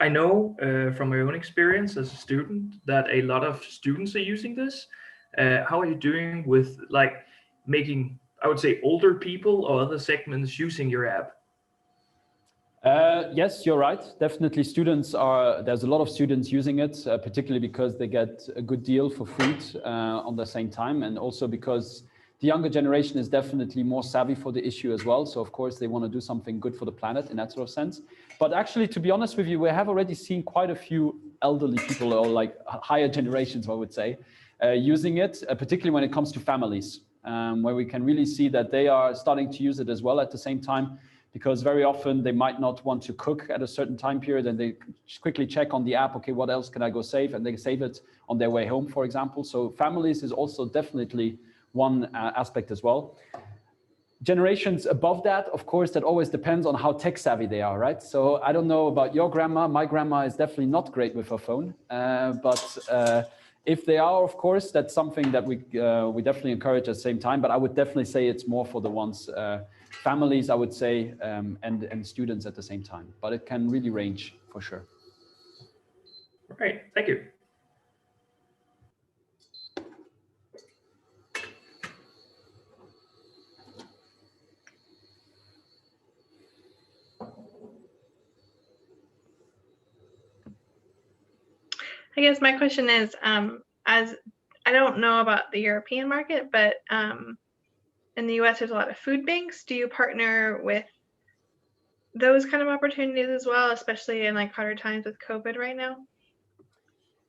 I know from my own experience as a student that a lot of students are using this. How are you doing with like making, I would say, older people or other segments using your app? Yes, you're right. Definitely there's a lot of students using it, particularly because they get a good deal for food on the same time. And also because the younger generation is definitely more savvy for the issue as well. So of course they want to do something good for the planet in that sort of sense. But actually, to be honest with you, we have already seen quite a few elderly people or like higher generations, I would say, using it, particularly when it comes to families, where we can really see that they are starting to use it as well at the same time. Because very often they might not want to cook at a certain time period and they quickly check on the app, okay, what else can I go save? And they save it on their way home, for example. So families is also definitely one aspect as well. Generations above that, of course, that always depends on how tech savvy they are, right? So I don't know about your grandma. My grandma is definitely not great with her phone, but if they are, of course, that's something that we definitely encourage at the same time. But I would definitely say it's more for the ones, families, I would say, and students at the same time. But it can really range for sure. Right, thank you. I guess my question is, as I don't know about the European market, but in the US, there's a lot of food banks. Do you partner with those kind of opportunities as well, especially in like harder times with COVID right now?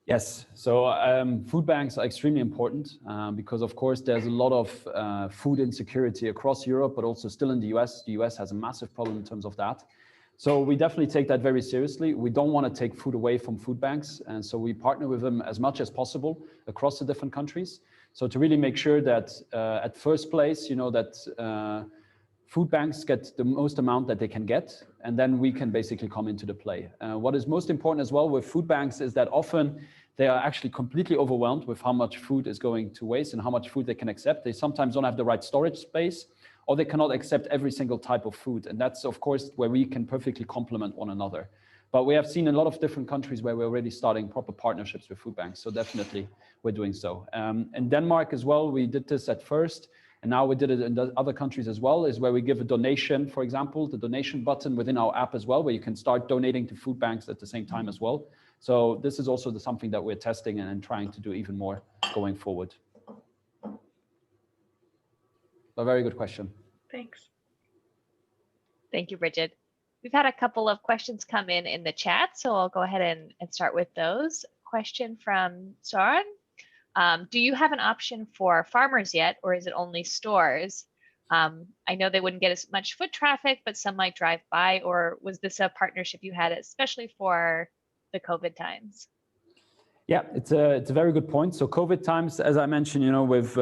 Yes, so food banks are extremely important because, of course, there's a lot of food insecurity across Europe, but also still in the US. The US has a massive problem in terms of that. So we definitely take that very seriously. We don't want to take food away from food banks. And so we partner with them as much as possible across the different countries. So to really make sure that at first place, you know, that food banks get the most amount that they can get, and then we can basically come into the play. What is most important as well with food banks is that often they are actually completely overwhelmed with how much food is going to waste and how much food they can accept. They sometimes don't have the right storage space, or they cannot accept every single type of food. And that's, of course, where we can perfectly complement one another. But we have seen a lot of different countries where we're already starting proper partnerships with food banks. So definitely we're doing so. In Denmark as well, we did this at first. And now we did it in the other countries as well, is where we give a donation, for example, the donation button within our app as well, where you can start donating to food banks at the same time as well. So this is also something that we're testing and trying to do even more going forward. A very good question. Thanks. Thank you, Bridget. We've had a couple of questions come in the chat, so I'll go ahead and start with those. Question from Soren. Do you have an option for farmers yet, or is it only stores? I know they wouldn't get as much foot traffic, but some might drive by, or was this a partnership you had especially for the COVID times? Yeah, it's a very good point. So COVID times, as I mentioned, you know, with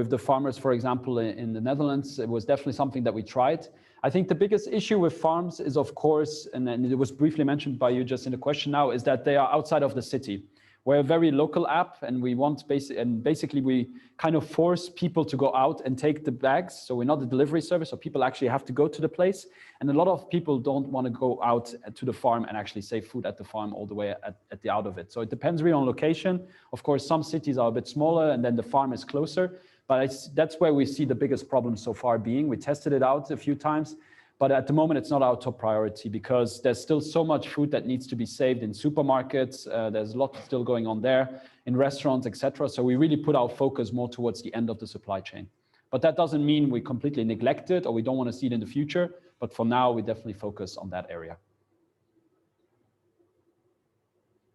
the farmers, for example, in the Netherlands, it was definitely something that we tried. I think the biggest issue with farms is, of course, and it was briefly mentioned by you just in the question now, is that they are outside of the city. We're a very local app, and we want basically we kind of force people to go out and take the bags. So we're not a delivery service, so people actually have to go to the place. And a lot of people don't want to go out to the farm and actually save food at the farm all the way at the out of it. So it depends really on location. Of course, some cities are a bit smaller, and then the farm is closer. But that's where we see the biggest problem so far being. We tested it out a few times. But at the moment, it's not our top priority because there's still so much food that needs to be saved in supermarkets. There's a lot still going on there in restaurants, etc. So we really put our focus more towards the end of the supply chain. But that doesn't mean we completely neglect it or we don't want to see it in the future. But for now, we definitely focus on that area.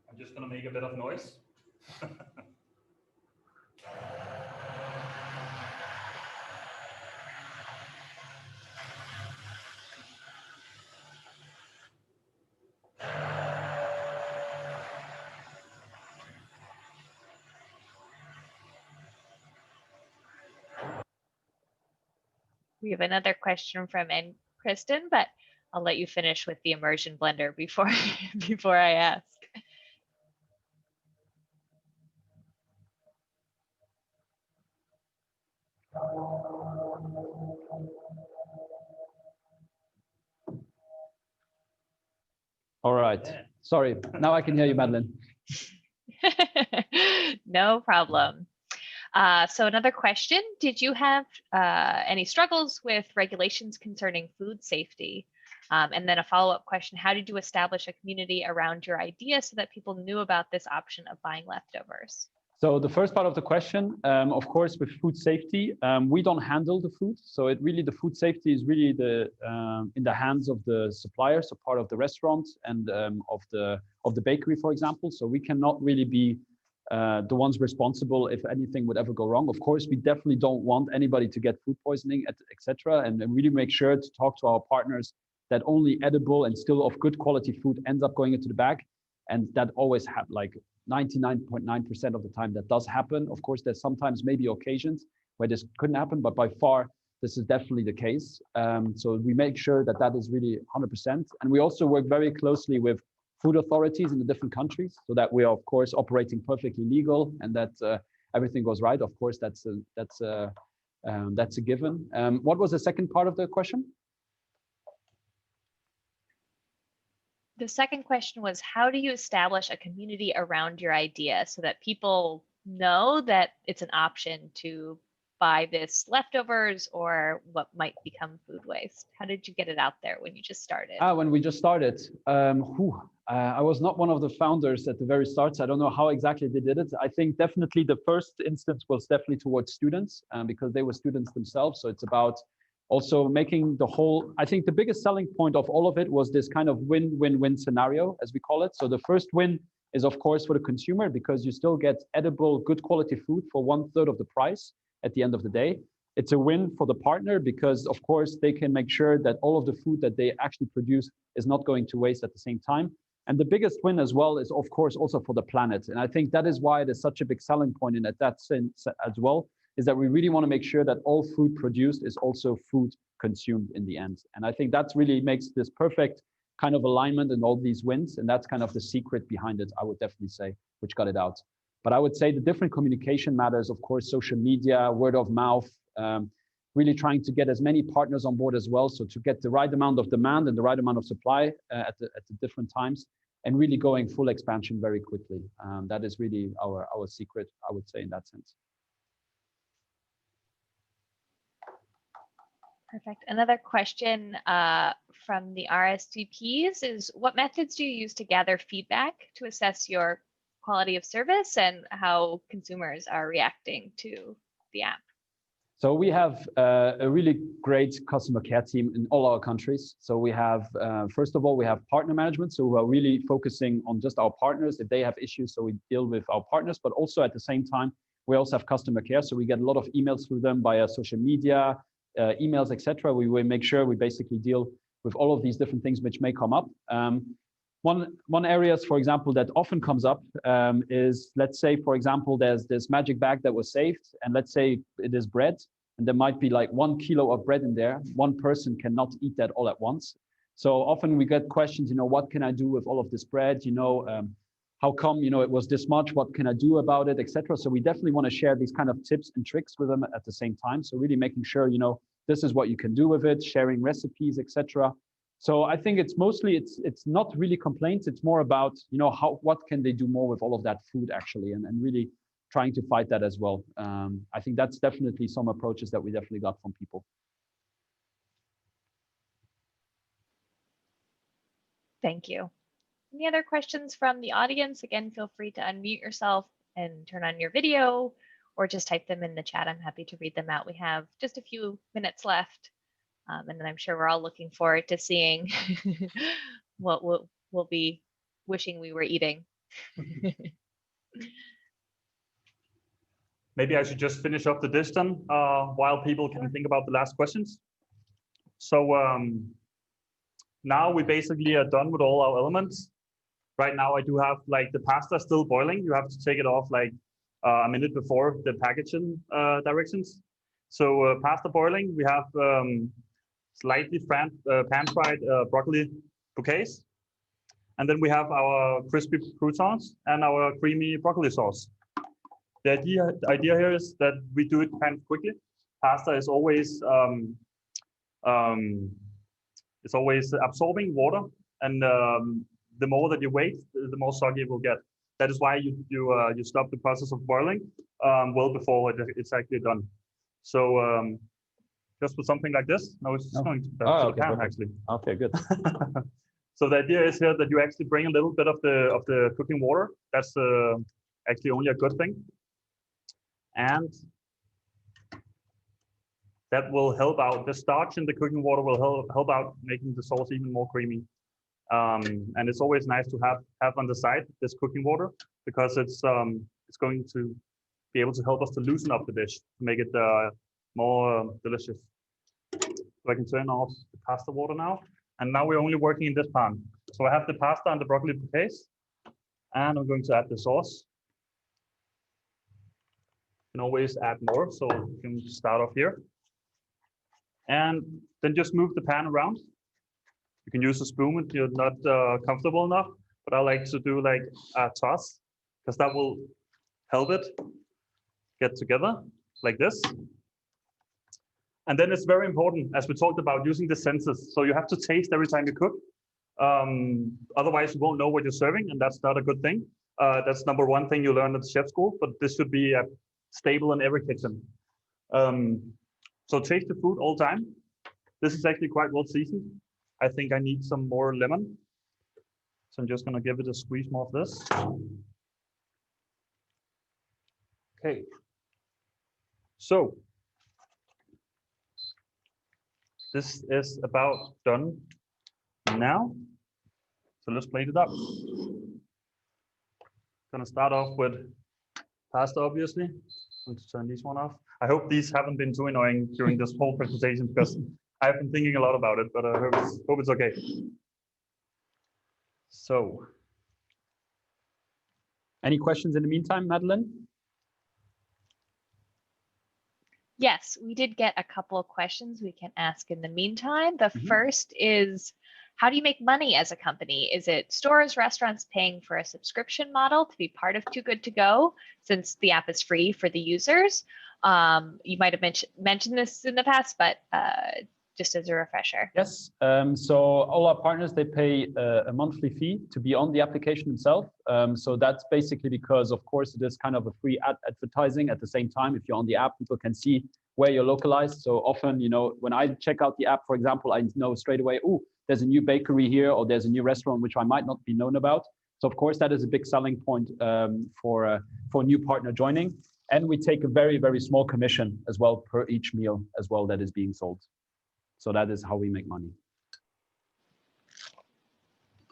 I'm just going to make a bit of noise. We have another question from Kristen, but I'll let you finish with the immersion blender before I ask. All right. Sorry. Now I can hear you, Madeline. No problem. So another question, did you have any struggles with regulations concerning food safety? And then a follow-up question, how did you establish a community around your idea so that people knew about this option of buying leftovers? So the first part of the question, of course, with food safety, we don't handle the food. So the food safety is really in the hands of the supplier, so part of the restaurant and of the bakery, for example. So we cannot really be the ones responsible if anything would ever go wrong. Of course, we definitely don't want anybody to get food poisoning, etc. And really make sure to talk to our partners that only edible and still of good quality food ends up going into the bag, and that always have like 99.9% of the time that does happen. Of course, there's sometimes maybe occasions where this couldn't happen, but by far this is definitely the case. So we make sure that that is really 100%. And we also work very closely with food authorities in the different countries so that we are, of course, operating perfectly legal and that everything goes right. Of course, that's a given. What was the second part of the question? The second question was, how do you establish a community around your idea so that people know that it's an option to buy this leftovers or what might become food waste? How did you get it out there when you just started? When we just started, I was not one of the founders at the very start, so I don't know how exactly they did it. I think definitely the first instance was definitely towards students because they were students themselves. So it's about also making the whole, I think the biggest selling point of all of it was this kind of win-win-win scenario, as we call it. So the first win is, of course, for the consumer, because you still get edible, good quality food for 1/3 of the price at the end of the day. It's a win for the partner because, of course, they can make sure that all of the food that they actually produce is not going to waste at the same time. And the biggest win as well is, of course, also for the planet. And I think that is why it is such a big selling point in that sense as well, is that we really want to make sure that all food produced is also food consumed in the end. And I think that really makes this perfect kind of alignment and all these wins. And that's kind of the secret behind it, I would definitely say, which got it out. But I would say the different communication matters, of course, social media, word of mouth, really trying to get as many partners on board as well. So to get the right amount of demand and the right amount of supply at the different times, and really going full expansion very quickly. That is really our secret, I would say, in that sense. Perfect. Another question from the RSVPs is, what methods do you use to gather feedback to assess your quality of service and how consumers are reacting to the app? So we have a really great customer care team in all our countries. So we have, first of all, we have partner management. So we are really focusing on just our partners if they have issues. So we deal with our partners, but also at the same time, we also have customer care. So we get a lot of emails through them via social media, emails, etc. We will make sure we basically deal with all of these different things which may come up. One areas, for example, that often comes up is, let's say, for example, there's this magic bag that was saved, and let's say it is bread, and there might be like 1 kilo of bread in there. One person cannot eat that all at once. So often we get questions, what can I do with all of this bread? How come, it was this much? What can I do about it, etc. So we definitely want to share these kind of tips and tricks with them at the same time. So really making sure, this is what you can do with it, sharing recipes, etc. So I think it's mostly, it's not really complaints. It's more about, what can they do more with all of that food actually, and really trying to fight that as well. I think that's definitely some approaches that we definitely got from people. Thank you. Any other questions from the audience? Again, feel free to unmute yourself and turn on your video or just type them in the chat. I'm happy to read them out. We have just a few minutes left. And then I'm sure we're all looking forward to seeing what we'll be wishing we were eating. Maybe I should just finish up the distance while people can think about the last questions. So now we basically are done with all our elements. Right now I do have like the pasta still boiling. You have to take it off like a minute before the packaging directions. So pasta boiling, we have slightly pan-fried broccoli bouquets. And then we have our crispy croutons and our creamy broccoli sauce. The idea here is that we do it kind of quickly. Pasta is always it's always absorbing water, and the more that you wait, the more soggy it will get. That is why you stop the process of boiling well before it's actually done. So just with something like this. No, it's just going to the Okay, pan perfect. actually. Okay, good. So the idea is here that you actually bring a little bit of the cooking water. That's actually only a good thing, and that will help out. The starch in the cooking water will help out making the sauce even more creamy. And it's always nice to have on the side this cooking water, because it's going to be able to help us to loosen up the dish, to make it more delicious. So I can turn off the pasta water now. And now we're only working in this pan. So I have the pasta and the broccoli bouquets, and I'm going to add the sauce. You can always add more, so you can start off here. And then just move the pan around. You can use a spoon if you're not comfortable enough, but I like to do like a toss, because that will help it get together like this. And then it's very important, as we talked about, using the senses. So you have to taste every time you cook. Otherwise, you won't know what you're serving, and that's not a good thing. That's number one thing you learn at the chef school, but this should be stable in every kitchen. So taste the food all the time. This is actually quite well seasoned. I think I need some more lemon. So I'm just gonna give it a squeeze more of this. Okay. So this is about done now. So let's plate it up. Gonna start off with pasta, obviously. I'm going to turn this one off. I hope these haven't been too annoying during this whole presentation, because I've been thinking a lot about it, but I hope it's okay. So, Any questions in the meantime, Madeline? Yes, we did get a couple of questions we can ask in the meantime. The first is, how do you make money as a company? Is it stores, restaurants paying for a subscription model to be part of Too Good To Go, since the app is free for the users? You might have mentioned this in the past, but just as a refresher. Yes. So all our partners, they pay a monthly fee to be on the application itself. So that's basically because, of course, it is kind of a free advertising. At the same time, if you're on the app, people can see where you're localized. So often, you know, when I check out the app, for example, I know straight away, oh, there's a new bakery here, or there's a new restaurant which I might not be known about. So of course, that is a big selling point for a new partner joining. And we take a very, very small commission as well per each meal as well that is being sold. So that is how we make money.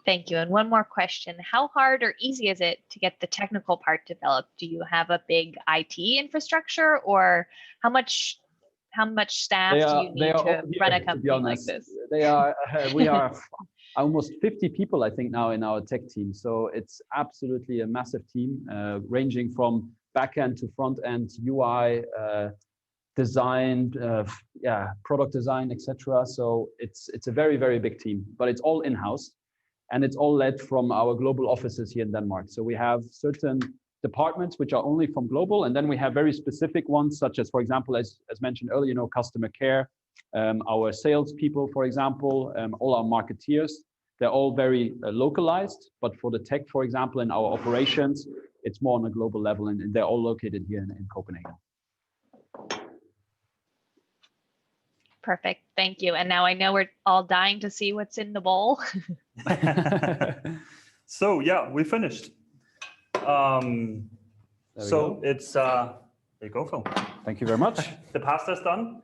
Thank you. And one more question. How hard or easy is it to get the technical part developed? Do you have a big IT infrastructure, or how much staff do you need to run a company like this? We are almost 50 people, I think, now in our tech team. So it's absolutely a massive team, ranging from backend to front end, UI, design, product design, etc. So it's a very, very big team, but it's all in-house, and it's all led from our global offices here in Denmark. So we have certain departments which are only from global, and then we have very specific ones, such as, for example, as mentioned earlier, you know, customer care, our sales people, for example, all our marketeers. They're all very localized, but for the tech, for example, in our operations, it's more on a global level, and they're all located here in Copenhagen. Perfect. Thank you. And now I know we're all dying to see what's in the bowl. So yeah, we finished. It's there you go, Phil. Thank you very much. The pasta's done.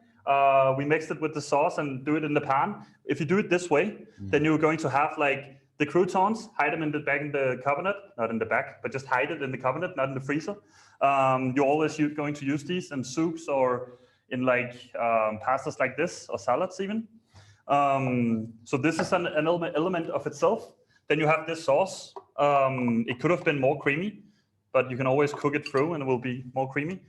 We mixed it with the sauce and do it in the pan. If you do it this way, then you're going to have like the croutons, hide them back in the cabinet, not in the back, but just hide it in the cabinet, not in the freezer. You're always going to use these in soups or in like pastas like this, or salads even. So this is an element of itself. Then you have this sauce. It could have been more creamy, but you can always cook it through and it will be more creamy.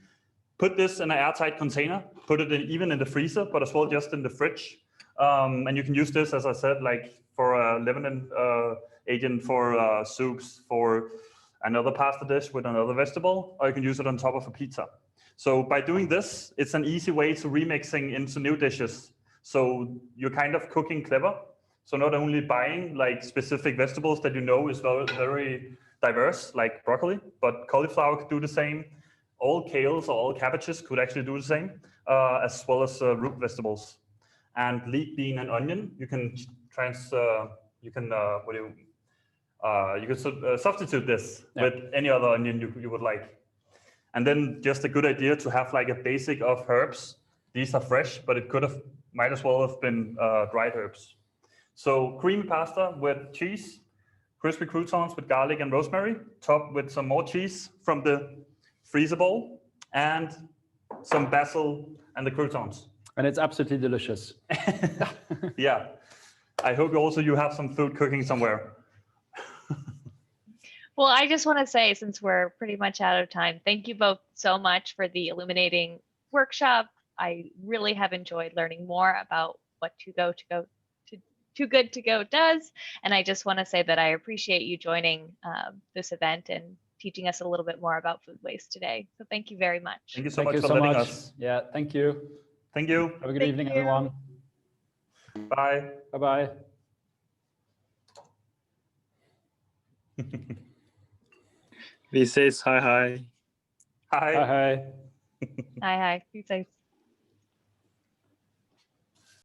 Put this in an airtight container, put it even in the freezer, but as well just in the fridge. And you can use this, as I said, like for a leavening agent, for soups, for another pasta dish with another vegetable, or you can use it on top of a pizza. So by doing this, it's an easy way to remixing into new dishes. So you're kind of cooking clever. So not only buying like specific vegetables that you know is very, very diverse, like broccoli, but cauliflower could do the same. all kales or all cabbages could actually do the same, as well as root vegetables. And leek, bean, and onion, you can substitute this with any other onion you would like. And then just a good idea to have like a basic of herbs. These are fresh, but it might as well have been dried herbs. So creamy pasta with cheese, crispy croutons with garlic and rosemary, topped with some more cheese from the freezer bowl, and some basil and the croutons. And it's absolutely delicious. Yeah. I hope also you have some food cooking somewhere. Well, I just want to say, since we're pretty much out of time, thank you both so much for the illuminating workshop. I really have enjoyed learning more about what Too Good To Go does. And I just want to say that I appreciate you joining this event and teaching us a little bit more about food waste today. So thank you very much. Thank you so much for letting us. Yeah, thank you. Thank you. Have a good evening, everyone. Bye. Bye-bye. He says hi. Hi. Hi. Hi. Be safe.